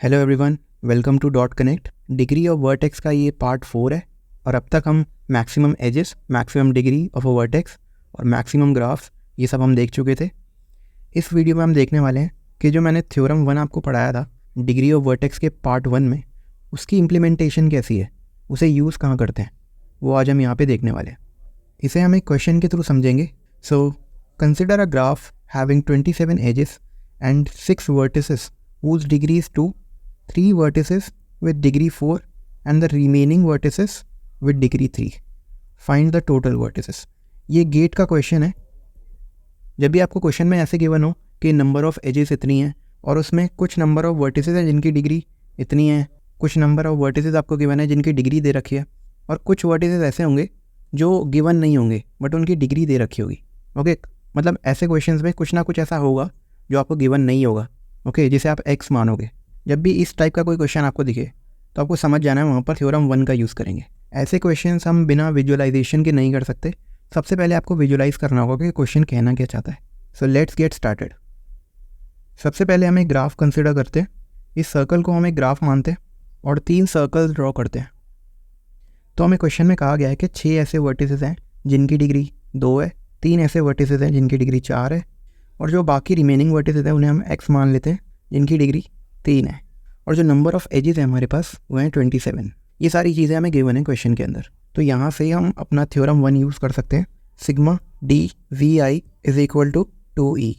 Hello everyone, welcome to dot connect. Degree of vertex का ये part 4 है और अब तक हम maximum edges, maximum degree of a vertex और मैक्सिमम ग्राफ्स ये सब हम देख चुके थे। इस वीडियो में हम देखने वाले हैं कि जो मैंने थ्योरम 1 आपको पढ़ाया था डिग्री ऑफ वर्टेक्स के पार्ट 1 में, उसकी इम्प्लीमेंटेशन कैसी है, उसे यूज़ कहाँ करते हैं, वो आज हम यहाँ पर देखने वाले हैं। इसे हम एक क्वेश्चन के थ्रू समझेंगे। So consider a graph having 27 edges and 6 vertices whose degree is 2, 3 vertices with degree 4 and the remaining vertices with degree 3. Find the total vertices. ये गेट का क्वेश्चन है। जब भी आपको क्वेश्चन में ऐसे गिवन हो कि नंबर ऑफ एजेस इतनी है और उसमें कुछ नंबर ऑफ वर्टिसेस हैं जिनकी डिग्री इतनी है, कुछ नंबर ऑफ वर्टिसेस आपको गिवन है जिनकी डिग्री दे रखी है, और कुछ वर्टिसेस ऐसे होंगे जो गिवन नहीं होंगे बट उनकी डिग्री दे रखी होगी। ओके, मतलब ऐसे क्वेश्चंस में कुछ ना कुछ ऐसा होगा जो आपको गिवन नहीं होगा, ओके, जिसे आप एक्स मानोगे। जब भी इस टाइप का कोई क्वेश्चन आपको दिखे तो आपको समझ जाना है वहाँ पर थ्योरम 1 का यूज़ करेंगे। ऐसे क्वेश्चंस हम बिना विजुअलाइजेशन के नहीं कर सकते। सबसे पहले आपको विजुअलाइज करना होगा कि क्वेश्चन कहना क्या चाहता है। So let's get started. सबसे पहले हम एक ग्राफ कंसिडर करते हैं। इस सर्कल को हम एक ग्राफ मानते हैं और 3 सर्कल्स ड्रॉ करते हैं। तो हमें क्वेश्चन में कहा गया है कि 6 ऐसे वर्टिसेस हैं जिनकी डिग्री 2 है, 3 ऐसे वर्टिसेस हैं जिनकी डिग्री 4 है, और जो बाकी रिमेनिंग वर्टिसेस हैं उन्हें हम एक्स मान लेते हैं जिनकी डिग्री 3 है, और जो नंबर ऑफ एजेस है हमारे पास वो है 27। ये सारी चीज़ें हमें गिवन है क्वेश्चन के अंदर। तो यहाँ से हम अपना थ्योरम 1 यूज़ कर सकते हैं। Sigma D V I is equal to 2e,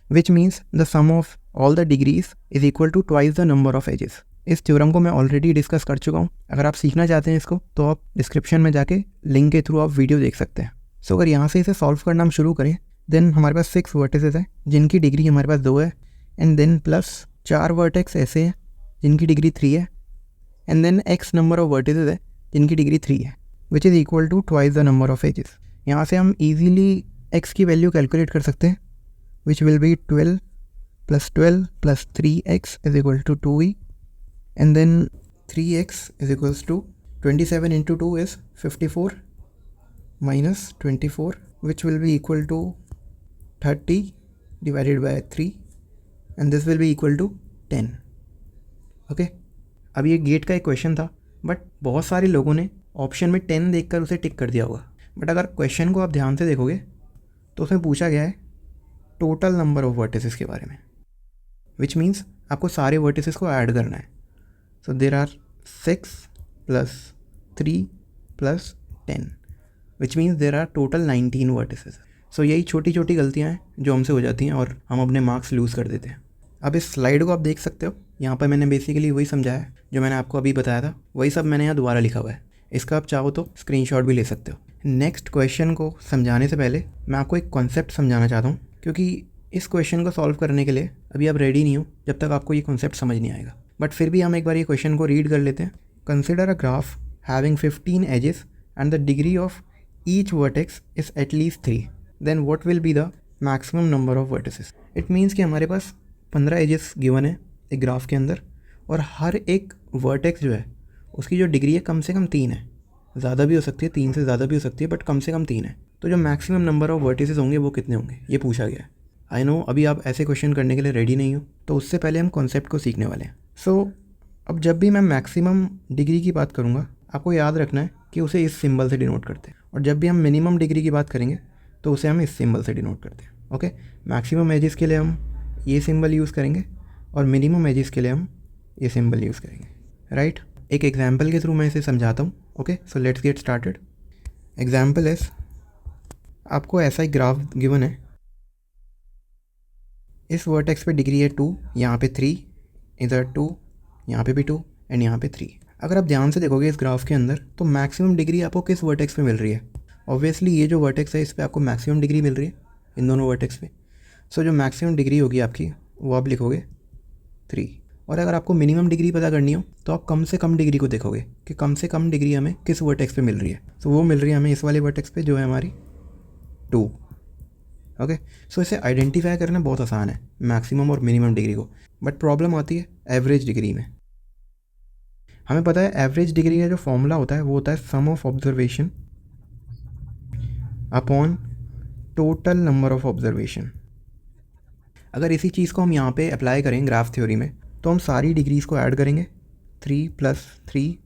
which means the sum of all the degrees is equal to twice the number of edges. इस थ्योरम को मैं ऑलरेडी डिस्कस कर चुका हूँ। अगर आप सीखना चाहते हैं इसको तो आप डिस्क्रिप्शन में जाके लिंक के थ्रू आप वीडियो देख सकते हैं। सो अगर यहाँ से इसे सॉल्व करना हम शुरू करें, देन हमारे पास 6 वर्टिसेस हैं जिनकी डिग्री हमारे पास 2 है, एंड देन प्लस 4 वर्टेक्स ऐसे हैं जिनकी डिग्री 3 है, and then X number of vertices है जिनकी डिग्री 3 है, which is equal to twice the number of edges. यहाँ से हम इजीली एक्स की वैल्यू कैलकुलेट कर सकते हैं, which will be 12 plus 3x is equal to 2e, and then 3x is equals to 27 into 2 is 54 minus 24, which will be equal to 30 divided by 3, and this will be equal to 10. Okay, अब ये gate का एक question था, but बहुत सारे लोगों ने option में 10 देखकर उसे टिक कर दिया होगा। बट अगर क्वेश्चन को आप ध्यान से देखोगे तो उसमें पूछा गया है टोटल नंबर ऑफ वर्टिसेस के बारे में, विच मीन्स आपको सारे वर्टिसेस को ऐड करना है। So there are 6 plus 3 plus 10, which means there are total 19 vertices. So यही छोटी छोटी गलतियाँ हैं जो हमसे हो जाती हैं और हम अपने मार्क्स लूज़ कर देते हैं। अब इस स्लाइड को आप देख सकते हो, यहाँ पर मैंने बेसिकली वही समझाया है जो मैंने आपको अभी बताया था, वही सब मैंने यहाँ दोबारा लिखा हुआ है। इसका आप चाहो तो स्क्रीनशॉट भी ले सकते हो। नेक्स्ट क्वेश्चन को समझाने से पहले मैं आपको एक कॉन्सेप्ट समझाना चाहता हूँ, क्योंकि इस क्वेश्चन को सॉल्व करने के लिए अभी आप रेडी नहीं हो जब तक आपको ये कॉन्सेप्ट समझ नहीं आएगा। बट फिर भी हम एक बार ये क्वेश्चन को रीड कर लेते हैं। Consider a graph having 15 edges and the degree of each vertex is at least 3, then what will be the maximum number of vertices? It means कि हमारे पास 15 एजेस गिवन है एक ग्राफ के अंदर, और हर एक वर्टेक्स जो है उसकी जो डिग्री है कम से कम 3 है। ज़्यादा भी हो सकती है, 3 से ज़्यादा भी हो सकती है, बट कम से कम 3 है। तो जो मैक्सिमम नंबर ऑफ वर्टिसेस होंगे वो कितने होंगे, ये पूछा गया है। आई नो अभी आप ऐसे क्वेश्चन करने के लिए रेडी नहीं हो, तो उससे पहले हम कॉन्सेप्ट को सीखने वाले हैं। सो अब जब भी मैं मैक्सिमम डिग्री की बात करूँगा, आपको याद रखना है कि उसे इस सिंबल से डिनोट करते हैं, और जब भी हम मिनिमम डिग्री की बात करेंगे तो उसे हम इस सिंबल से डिनोट करते हैं। ओके, मैक्सिमम एजेस के लिए हम ये सिंबल यूज़ करेंगे और मिनिमम एजेस के लिए हम ये सिंबल यूज़ करेंगे, राइट। एक एग्जांपल के थ्रू मैं इसे समझाता हूँ। Okay, so let's get started. Example is, आपको ऐसा एक ग्राफ गिवन है। इस वर्टेक्स पे डिग्री है 2, यहाँ पे 3, इधर 2, यहाँ पे भी 2, एंड यहाँ पे 3। अगर आप ध्यान से देखोगे इस ग्राफ के अंदर तो मैक्सिमम डिग्री आपको किस वर्टेक्स पे मिल रही है? ऑब्वियसली ये जो वर्टेक्स है इस पे आपको मैक्सिमम डिग्री मिल रही है, इन दोनों वर्टेक्स पे। सो जो मैक्सिमम डिग्री होगी आपकी वो आप लिखोगे 3। और अगर आपको मिनिमम डिग्री पता करनी हो तो आप कम से कम डिग्री को देखोगे कि कम से कम डिग्री हमें किस वर्टेक्स पे मिल रही है। सो वो मिल रही है हमें इस वाले वर्टेक्स पे जो है हमारी 2। ओके, सो इसे आइडेंटिफाई करना बहुत आसान है, मैक्सिमम और मिनिमम डिग्री को। बट प्रॉब्लम आती है एवरेज डिग्री में। हमें पता है एवरेज डिग्री का जो फॉर्मूला होता है वो होता है sum of observation upon total number of observation. अगर इसी चीज़ को हम यहाँ पे अप्लाई करें ग्राफ थ्योरी में तो हम सारी डिग्रीज़ को ऐड करेंगे, 3 + 3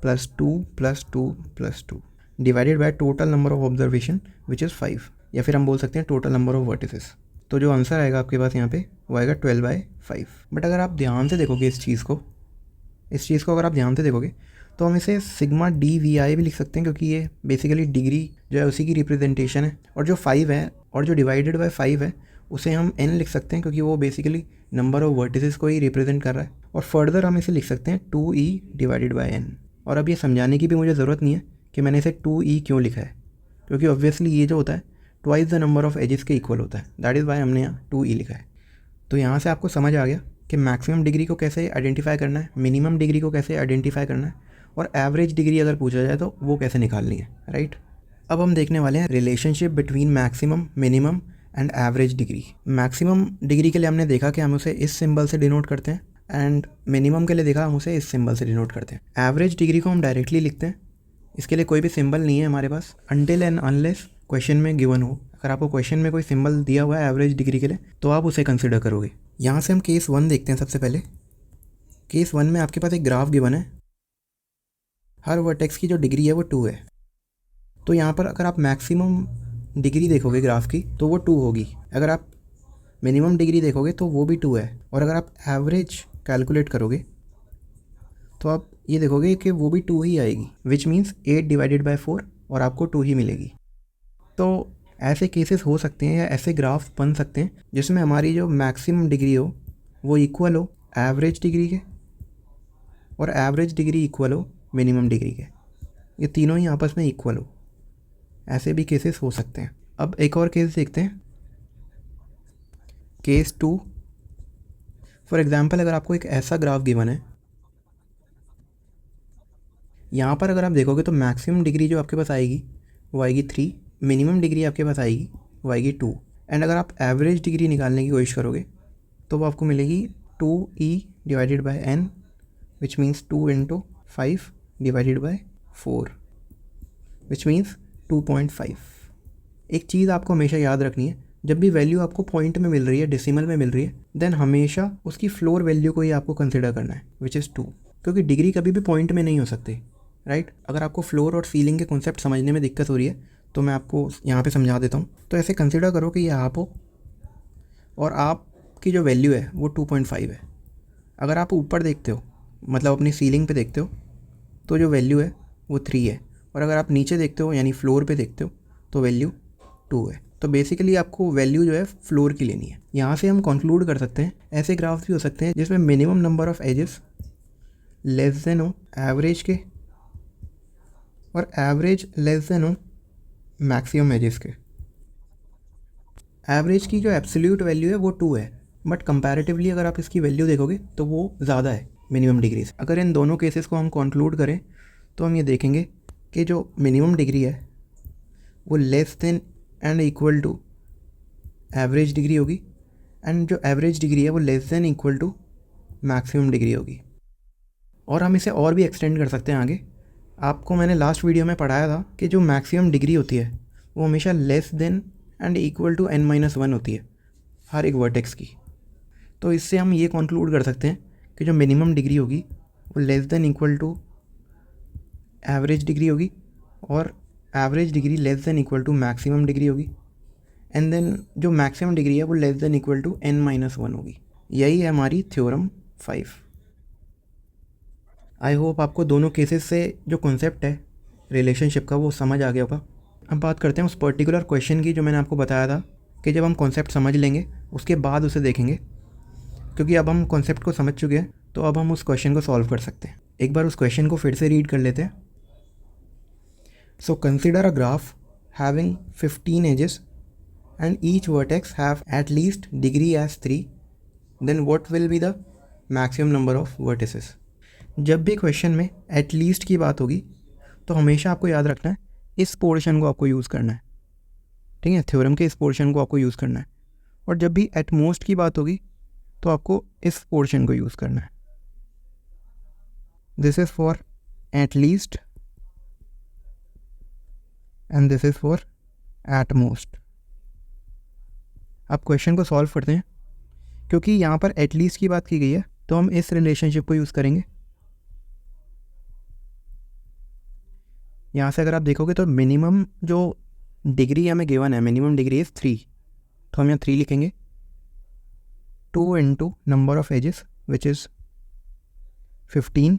+ 2 + 2 + 2 divided by total number of observation which is 5, या फिर हम बोल सकते हैं टोटल नंबर ऑफ वर्टिसेस। तो जो आंसर आएगा आपके पास यहाँ पे वो आएगा 12/5। बट अगर आप ध्यान से देखोगे इस चीज़ को अगर आप ध्यान से देखोगे तो हम इसे सिग्मा DVI भी लिख सकते हैं, क्योंकि ये बेसिकली डिग्री जो है उसी की रिप्रेजेंटेशन है। और जो 5 है और जो डिवाइडेड बाय 5 है उसे हम n लिख सकते हैं, क्योंकि वो बेसिकली नंबर ऑफ वर्टिसेस को ही रिप्रेजेंट कर रहा है। और फर्दर हम इसे लिख सकते हैं 2e डिवाइडेड बाय n। और अब ये समझाने की भी मुझे ज़रूरत नहीं है कि मैंने इसे 2e क्यों लिखा है, क्योंकि ऑब्वियसली ये जो होता है twice the number of edges के इक्वल होता है, दैट इज़ वाई हमने यहाँ 2e लिखा है। तो यहाँ से आपको समझ आ गया कि मैक्सिमम डिग्री को कैसे आइडेंटिफाई करना है, मिनिमम डिग्री को कैसे आइडेंटिफाई करना है, और एवरेज डिग्री अगर पूछा जाए तो वो कैसे निकालनी है, राइट। अब हम देखने वाले हैं relationship between maximum, minimum and average degree. Maximum degree के लिए हमने देखा कि हम उसे इस सिंबल से डिनोट करते हैं, एंड मिनिमम के लिए देखा हम उसे इस सिंबल से डिनोट करते हैं। एवरेज डिग्री को हम डायरेक्टली लिखते हैं, इसके लिए कोई भी सिंबल नहीं है हमारे पास, अनटिल एंड अनलेस क्वेश्चन में गिवन हो। अगर आपको क्वेश्चन में कोई सिंबल दिया हुआ है एवरेज डिग्री के लिए तो आप उसे कंसिडर करोगे। यहाँ से हम केस 1 देखते हैं। सबसे पहले केस 1 में आपके पास एक ग्राफ गिवन है, हर वर्टेक्स की जो डिग्री है वो 2 है। तो यहाँ पर अगर आप मैक्सिमम डिग्री देखोगे ग्राफ की तो वो 2 होगी, अगर आप मिनिमम डिग्री देखोगे तो वो भी 2 है, और अगर आप एवरेज कैलकुलेट करोगे तो आप ये देखोगे कि वो भी 2 ही आएगी, विच मीन्स 8 डिवाइडेड बाय 4, और आपको 2 ही मिलेगी। तो ऐसे केसेस हो सकते हैं या ऐसे ग्राफ बन सकते हैं जिसमें हमारी जो मैक्सिमम डिग्री हो वो इक्वल हो एवरेज डिग्री के, और एवरेज डिग्री इक्वल हो मिनिमम डिग्री के, ये तीनों ही आपस में इक्वल हो। ऐसे भी केसेस हो सकते हैं। अब एक और केस देखते हैं, केस 2। फॉर एग्जांपल अगर आपको एक ऐसा ग्राफ गिवन है, यहाँ पर अगर आप देखोगे तो मैक्सिमम डिग्री जो आपके पास आएगी वो आएगी 3, मिनिमम डिग्री आपके पास आएगी वो आएगी 2, एंड अगर आप एवरेज डिग्री निकालने की कोशिश करोगे तो वो आपको मिलेगी 2e divided by n, which means 2 × 5 divided by 4, which means 2.5। एक चीज़ आपको हमेशा याद रखनी है, जब भी वैल्यू आपको पॉइंट में मिल रही है, डेसिमल में मिल रही है, देन हमेशा उसकी फ्लोर वैल्यू को ही आपको कंसिडर करना है, विच इज़ 2, क्योंकि डिग्री कभी भी पॉइंट में नहीं हो सकती, राइट। अगर आपको फ्लोर और सीलिंग के कॉन्सेप्ट समझने में दिक्कत हो रही है तो मैं आपको यहाँ पे समझा देता हूँ। तो ऐसे कंसिडर करो कि ये आप हो और आपकी जो वैल्यू है वो 2.5 है। अगर आप ऊपर देखते हो, मतलब अपनी सीलिंग पे देखते हो, तो जो वैल्यू है वो 3 है, और अगर आप नीचे देखते हो यानी फ्लोर पे देखते हो तो वैल्यू 2 है। तो बेसिकली आपको वैल्यू जो है फ्लोर की लेनी है। यहाँ से हम कंक्लूड कर सकते हैं ऐसे ग्राफ्स भी हो सकते हैं जिसमें minimum number of edges less than हो एवरेज के, और एवरेज लेस देन हो मैक्सिमम एजेस के। एवरेज की जो एब्सोल्यूट वैल्यू है वो 2 है, बट कंपैरेटिवली अगर आप इसकी वैल्यू देखोगे तो वो ज़्यादा है मिनिमम डिग्री से। अगर इन दोनों केसेस को हम कंक्लूड करें तो हम ये देखेंगे कि जो मिनिमम डिग्री है वो less than and equal to average degree होगी, एंड जो एवरेज डिग्री है वो less than equal to maximum degree होगी। और हम इसे और भी एक्सटेंड कर सकते हैं आगे। आपको मैंने लास्ट वीडियो में पढ़ाया था कि जो मैक्सिमम डिग्री होती है वो हमेशा less than and equal to n-1 होती है हर एक वर्टेक्स की। तो इससे हम ये कंक्लूड कर सकते हैं कि जो मिनिमम डिग्री होगी वो less than equal to average degree होगी, और average degree less than equal to maximum degree होगी, एंड देन जो मैक्सिमम डिग्री है वो less than equal to n-1 होगी। यही है हमारी थ्योरम 5। आई होप आपको दोनों केसेस से जो कॉन्सेप्ट है रिलेशनशिप का वो समझ आ गया होगा। अब बात करते हैं उस पर्टिकुलर क्वेश्चन की जो मैंने आपको बताया था कि जब हम कॉन्सेप्ट समझ लेंगे उसके बाद उसे देखेंगे, क्योंकि अब हम कॉन्सेप्ट को समझ चुके हैं तो अब हम उस क्वेश्चन को सॉल्व कर सकते हैं। एक बार उस क्वेश्चन को फिर से रीड कर लेते हैं। So consider a graph having 15 edges and each vertex have at least degree as 3, then what will be the maximum number of vertices. जब भी क्वेश्चन में एट लीस्ट की बात होगी तो हमेशा आपको याद रखना है इस पोर्शन को आपको यूज़ करना है, ठीक है, थ्योरम के इस पोर्शन को आपको यूज़ करना है। और जब भी एट मोस्ट की बात होगी तो आपको इस पोर्शन को यूज़ करना है। This is for at least and this is for at most. अब क्वेश्चन को सॉल्व करते हैं। क्योंकि यहाँ पर एट लीस्ट की बात की गई है तो हम इस रिलेशनशिप को यूज़ करेंगे। यहाँ से अगर आप देखोगे तो मिनिमम जो डिग्री हमें गिवन है, मिनिमम डिग्री इज़ 3, तो हम यहाँ 3 लिखेंगे। 2 into number of edges which is 15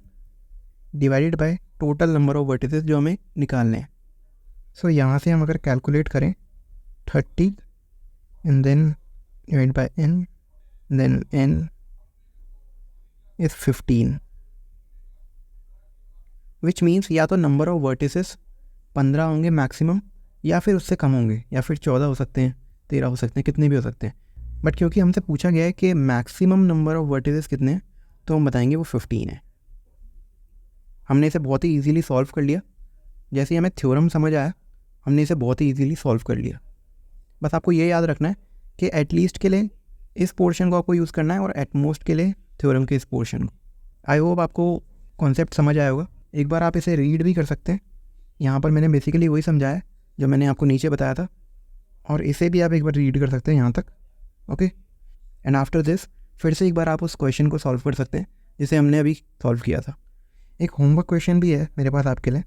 divided by total number of vertices जो हमें निकालने हैं। सो यहाँ से हम अगर कैलकुलेट करें 30 and then divide by n, then n is 15, which means या तो नंबर ऑफ वर्टिसेस 15 होंगे मैक्सिमम, या फिर उससे कम होंगे, या फिर 14 हो सकते हैं, 13 हो सकते हैं, कितने भी हो सकते हैं। बट क्योंकि हमसे पूछा गया है कि मैक्सिमम नंबर ऑफ वर्टिसेस कितने हैं, तो हम बताएंगे वो 15 है। हमने इसे बहुत ही ईजीली सॉल्व कर लिया। जैसे ही हमें थ्योरम समझ आया, हमने इसे बहुत ही ईजीली सॉल्व कर लिया। बस आपको ये याद रखना है कि एटलीस्ट के लिए इस पोर्शन को आपको यूज़ करना है और एटमोस्ट के लिए थ्योरम के इस पोर्शन को। आई होप आपको कॉन्सेप्ट समझ आया होगा। एक बार आप इसे रीड भी कर सकते हैं। यहाँ पर मैंने बेसिकली वही समझाया जो मैंने आपको नीचे बताया था, और इसे भी आप एक बार रीड कर सकते हैं यहाँ तक। ओके, एंड आफ्टर दिस फिर से एक बार आप उस क्वेश्चन को सॉल्व कर सकते हैं जिसे हमने अभी सॉल्व किया था। एक होमवर्क क्वेश्चन भी है मेरे पास आपके लिए।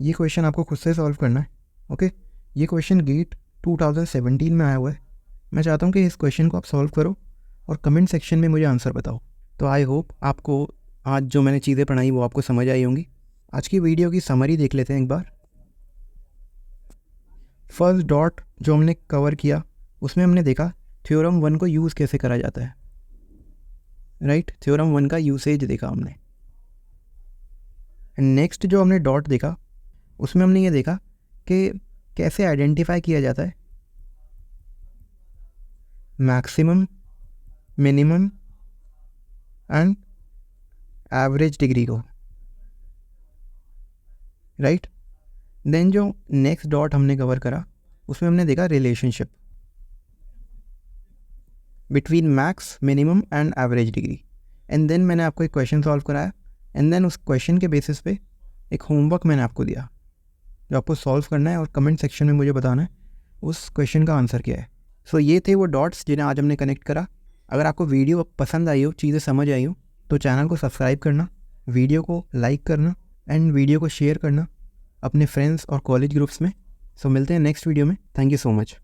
ये क्वेश्चन आपको खुद से सॉल्व करना है। ओके, ये क्वेश्चन गेट 2017 में आया हुआ है। मैं चाहता हूँ कि इस क्वेश्चन को आप सॉल्व करो और कमेंट सेक्शन में मुझे आंसर बताओ। तो आई होप आपको आज जो मैंने चीज़ें पढ़ाई वो आपको समझ आई होंगी। आज की वीडियो की समरी देख लेते हैं एक बार। फर्स्ट डॉट जो हमने कवर किया उसमें हमने देखा थ्योरम 1 को यूज़ कैसे करा जाता है, राइट। थ्योरम 1 का यूसेज देखा हमने। नेक्स्ट जो हमने डॉट देखा उसमें हमने ये देखा कि कैसे आइडेंटिफाई किया जाता है maximum, minimum and average degree को, राइट। देन जो नेक्स्ट डॉट हमने कवर करा उसमें हमने देखा relationship between max, minimum and average degree. And then मैंने आपको एक क्वेश्चन सॉल्व कराया, एंड देन उस क्वेश्चन के बेसिस पे एक होमवर्क मैंने आपको दिया जो आपको सॉल्व करना है और कमेंट सेक्शन में मुझे बताना है उस क्वेश्चन का आंसर क्या है। सो ये थे वो डॉट्स जिन्हें आज हमने कनेक्ट करा। अगर आपको वीडियो पसंद आई हो, चीज़ें समझ आई हो, तो चैनल को सब्सक्राइब करना, वीडियो को लाइक करना एंड वीडियो को शेयर करना अपने फ्रेंड्स और कॉलेज ग्रुप्स में। सो मिलते हैं नेक्स्ट वीडियो में। Thank you so much.